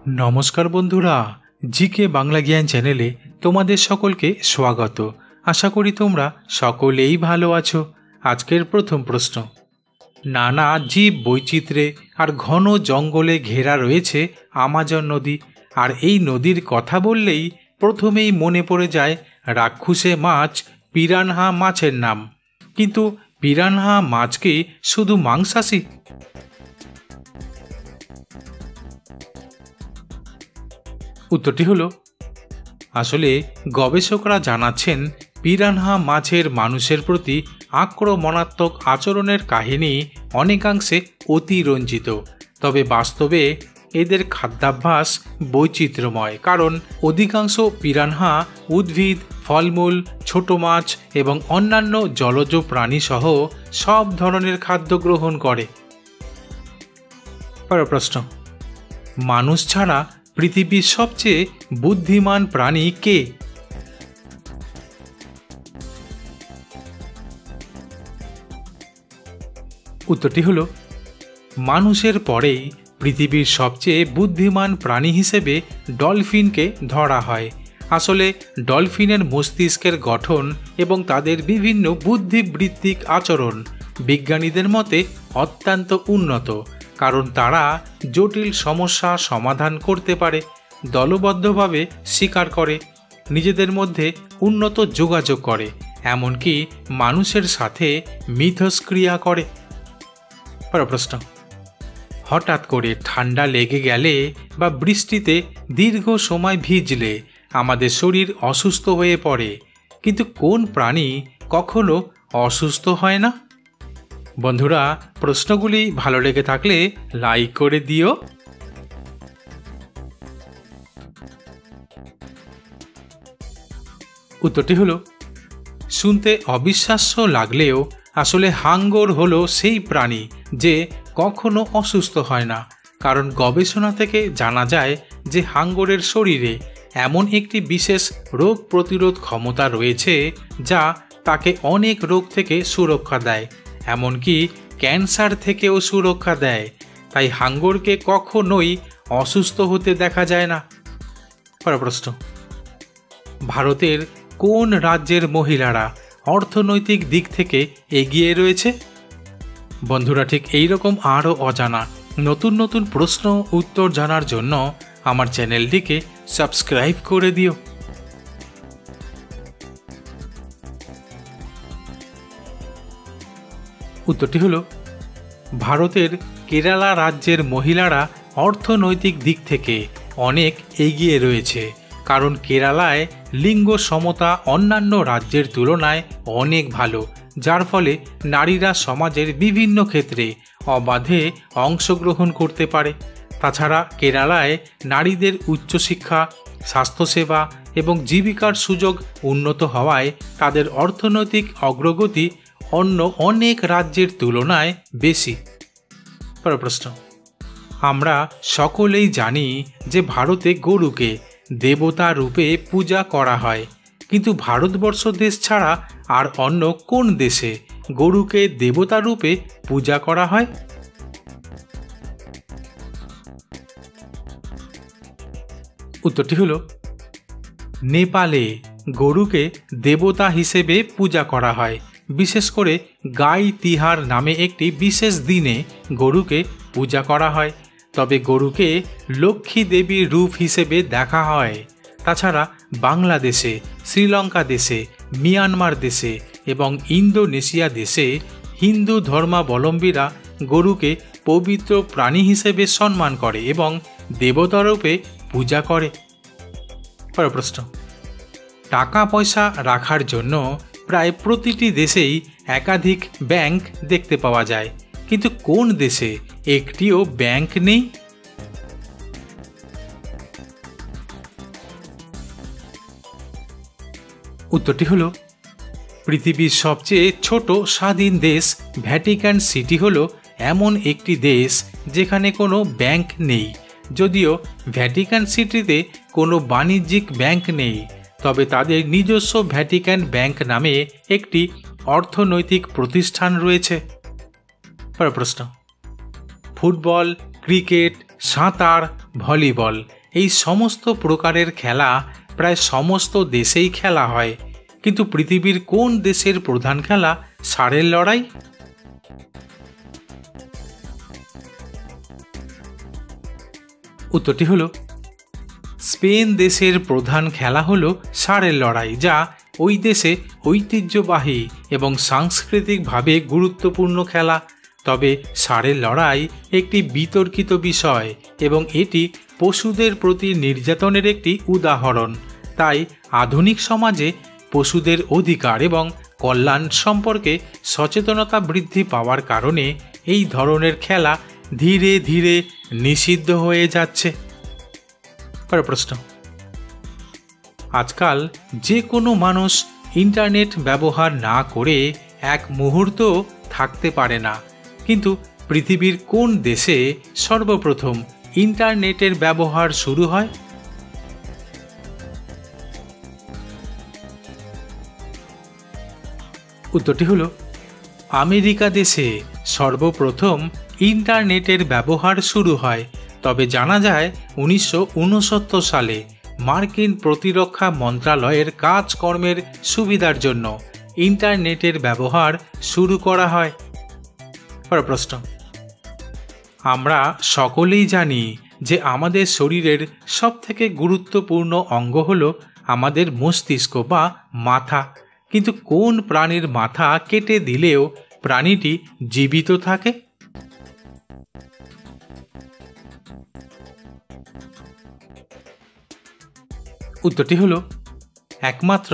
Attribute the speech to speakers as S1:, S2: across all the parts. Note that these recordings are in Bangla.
S1: নমস্কার বন্ধুরা, জিকে বাংলা জ্ঞান চ্যানেলে তোমাদের সকলকে স্বাগত। আশা করি তোমরা সকলেই ভালো আছো। আজকের প্রথম প্রশ্ন, নানা জীব বৈচিত্র্যে আর ঘন জঙ্গলে ঘেরা রয়েছে আমাজন নদী। আর এই নদীর কথা বললেই প্রথমেই মনে পড়ে যায় রাক্ষুসে মাছ পিরানহা মাছের নাম। কিন্তু পিরানহা মাছ কি শুধু মাংসাশী? উত্তরটি হলো, আসলে গবেষকরা জানাচ্ছেন পিরানহা মাছের মানুষের প্রতি আক্রমণাত্মক আচরণের কাহিনী অনেকাংশে অতিরঞ্জিত। তবে বাস্তবে এদের খাদ্যাভ্যাস বৈচিত্র্যময়, কারণ অধিকাংশ পিরানহা উদ্ভিদ, ফলমূল, ছোট মাছ এবং অন্যান্য জলজ প্রাণী সহ সব ধরনের খাদ্য গ্রহণ করে। পরের প্রশ্ন, মানুষ ছাড়া পৃথিবীর সবচেয়ে বুদ্ধিমান প্রাণী কে? উত্তরটি হলো, মানুষের পরেই পৃথিবীর সবচেয়ে বুদ্ধিমান প্রাণী হিসেবে ডলফিনকে ধরা হয়। আসলে ডলফিনের মস্তিষ্কের গঠন এবং তাদের বিভিন্ন বুদ্ধিবৃত্তিক আচরণ বিজ্ঞানীদের মতে অত্যন্ত উন্নত, কারণ তারা জটিল সমস্যা সমাধান করতে পারে, দলবদ্ধভাবে শিকার করে, নিজেদের মধ্যে উন্নত যোগাযোগ করে, এমনকি মানুষের সাথে মিথস্ক্রিয়া করে। প্রশ্ন, হঠাৎ করে ঠান্ডা লেগে গেলে বা বৃষ্টিতে দীর্ঘ সময় ভিজলে আমাদের শরীর অসুস্থ হয়ে পড়ে, কিন্তু কোন প্রাণী কখনো অসুস্থ হয় না? বন্ধুরা, প্রশ্নগুলি ভালো লেগে থাকলে লাইক করে দিও। উত্তরটি হলো, শুনতে অবিশ্বাস্য লাগলেও আসলে হাঙ্গর হলো সেই প্রাণী যে কখনো অসুস্থ হয় না। কারণ গবেষণা থেকে জানা যায় যে হাঙ্গরের শরীরে এমন একটি বিশেষ রোগ প্রতিরোধ ক্ষমতা রয়েছে যা তাকে অনেক রোগ থেকে সুরক্ষা দেয়, এমনকি ক্যান্সার থেকেও সুরক্ষা দেয়। তাই হাঙ্গরকে কখনোই অসুস্থ হতে দেখা যায় না। পরের প্রশ্ন, ভারতের কোন রাজ্যের মহিলারা অর্থনৈতিক দিক থেকে এগিয়ে রয়েছে? বন্ধুরা, ঠিক এইরকম আরও অজানা নতুন নতুন প্রশ্ন উত্তর জানার জন্য আমার চ্যানেলটিকে সাবস্ক্রাইব করে দিও। উত্তরটি হলো, ভারতের কেরালা রাজ্যের মহিলারা অর্থনৈতিক দিক থেকে অনেক এগিয়ে রয়েছে, কারণ কেরালায় লিঙ্গ সমতা অন্যান্য রাজ্যের তুলনায় অনেক ভালো, যার ফলে নারীরা সমাজের বিভিন্ন ক্ষেত্রে অবাধে অংশগ্রহণ করতে পারে। তাছাড়া কেরালায় নারীদের উচ্চশিক্ষা, স্বাস্থ্যসেবা এবং জীবিকার সুযোগ উন্নত হওয়ায় তাদের অর্থনৈতিক অগ্রগতি অন্য অনেক রাজ্যের তুলনায় বেশি। পরের প্রশ্ন, আমরা সকলেই জানি যে ভারতে গরুকে দেবতা রূপে পূজা করা হয়, কিন্তু ভারতবর্ষ দেশ ছাড়া আর অন্য কোন দেশে গরুকে দেবতা রূপে পূজা করা হয়? উত্তরটি হলো, নেপালে গরুকে দেবতা হিসেবে পূজা করা হয়। বিশেষ করে গাই তিহার নামে একটি বিশেষ দিনে গরুকে পূজা করা হয়। তবে গরুকে লক্ষ্মী দেবীর রূপ হিসেবে দেখা হয়। তাছাড়া বাংলাদেশে, শ্রীলঙ্কা দেশে, মিয়ানমার দেশে এবং ইন্দোনেশিয়া দেশে হিন্দু ধর্মাবলম্বীরা গরুকে পবিত্র প্রাণী হিসেবে সম্মান করে এবং দেবতারূপে পূজা করে। পরের প্রশ্ন, টাকা পয়সা রাখার জন্য প্রায় প্রতিটি দেশেই একাধিক ব্যাংক দেখতে পাওয়া যায়, কিন্তু কোন দেশে একটিও ব্যাংক নেই? উত্তরটি হলো, পৃথিবীর সবচেয়ে ছোট স্বাধীন দেশ ভ্যাটিকান সিটি হলো এমন একটি দেশ যেখানে কোনো ব্যাংক নেই। যদিও ভ্যাটিকান সিটিতে কোনো বাণিজ্যিক ব্যাংক নেই, তবে তাদের নিজস্ব ভ্যাটিকান ব্যাংক নামে একটি অর্থনৈতিক প্রতিষ্ঠান রয়েছে। পরের প্রশ্ন, ফুটবল, ক্রিকেট, সাঁতার, ভলিবল এই সমস্ত প্রকারের খেলা প্রায় সমস্ত দেশেই খেলা হয়। কিন্তু পৃথিবীর কোন দেশের প্রধান খেলা ষাঁড়ের লড়াই? উত্তরটি হলো স্পেন দেশের প্রধান খেলা হলো ষাঁড়ের লড়াই, যা ওই দেশে ঐতিহ্যবাহী এবং সাংস্কৃতিকভাবে গুরুত্বপূর্ণ খেলা। তবে ষাঁড়ের লড়াই একটি বিতর্কিত বিষয় এবং এটি পশুদের প্রতি নির্যাতনের একটি উদাহরণ। তাই আধুনিক সমাজে পশুদের অধিকার এবং কল্যাণ সম্পর্কে সচেতনতা বৃদ্ধি পাওয়ার কারণে এই ধরনের খেলা ধীরে ধীরে নিষিদ্ধ হয়ে যাচ্ছে। পরের প্রশ্ন, আজকাল যে কোনো মানুষ ইন্টারনেট ব্যবহার না করে এক মুহূর্ত থাকতে পারে না, কিন্তু পৃথিবীর কোন দেশে সর্বপ্রথম ইন্টারনেটের ব্যবহার শুরু হয়? উত্তরটি হলো আমেরিকা দেশে সর্বপ্রথম ইন্টারনেটের ব্যবহার শুরু হয়। তবে জানা যায় 1969 সালে মার্কিন প্রতিরক্ষা মন্ত্রণালয়ের কাজকর্মের সুবিধার জন্য ইন্টারনেটের ব্যবহার শুরু করা হয়। পরের প্রশ্ন, আমরা সকলেই জানি যে আমাদের শরীরের সবথেকে গুরুত্বপূর্ণ অঙ্গ হলো আমাদের মস্তিষ্ক বা মাথা, কিন্তু কোন প্রাণীর মাথা কেটে দিলেও প্রাণীটি জীবিত থাকে? উত্তরটি হলো একমাত্র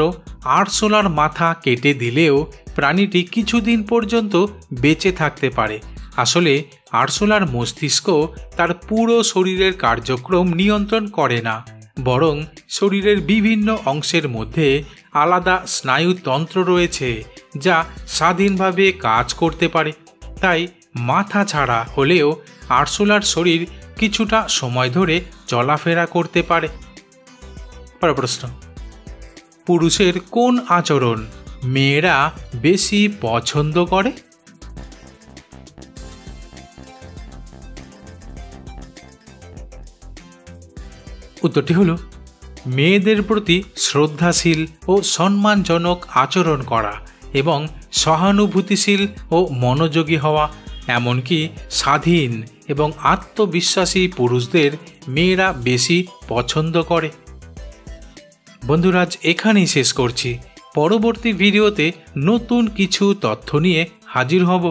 S1: আরশোলার মাথা কেটে দিলেও প্রাণীটি কিছুদিন পর্যন্ত বেঁচে থাকতে পারে। আসলে আরশোলার মস্তিষ্ক তার পুরো শরীরের কার্যক্রম নিয়ন্ত্রণ করে না, বরং শরীরের বিভিন্ন অংশের মধ্যে আলাদা স্নায়ুতন্ত্র রয়েছে যা স্বাধীনভাবে কাজ করতে পারে। তাই মাথা ছাড়া হলেও আরশোলার শরীর কিছুটা সময় ধরে চলাফেরা করতে পারে। পরের প্রশ্ন, পুরুষের কোন আচরণ মেয়েরা বেশি পছন্দ করে? উত্তরটি হলো মেয়েদের প্রতি শ্রদ্ধাশীল ও সম্মানজনক আচরণ করা এবং সহানুভূতিশীল ও মনোযোগী হওয়া, এমনকি স্বাধীন এবং আত্মবিশ্বাসী পুরুষদের মেয়েরা বেশি পছন্দ করে। বন্ধুরা, আজ এখানেই শেষ করছি। পরবর্তী ভিডিওতে নতুন কিছু তথ্য নিয়ে হাজির হব।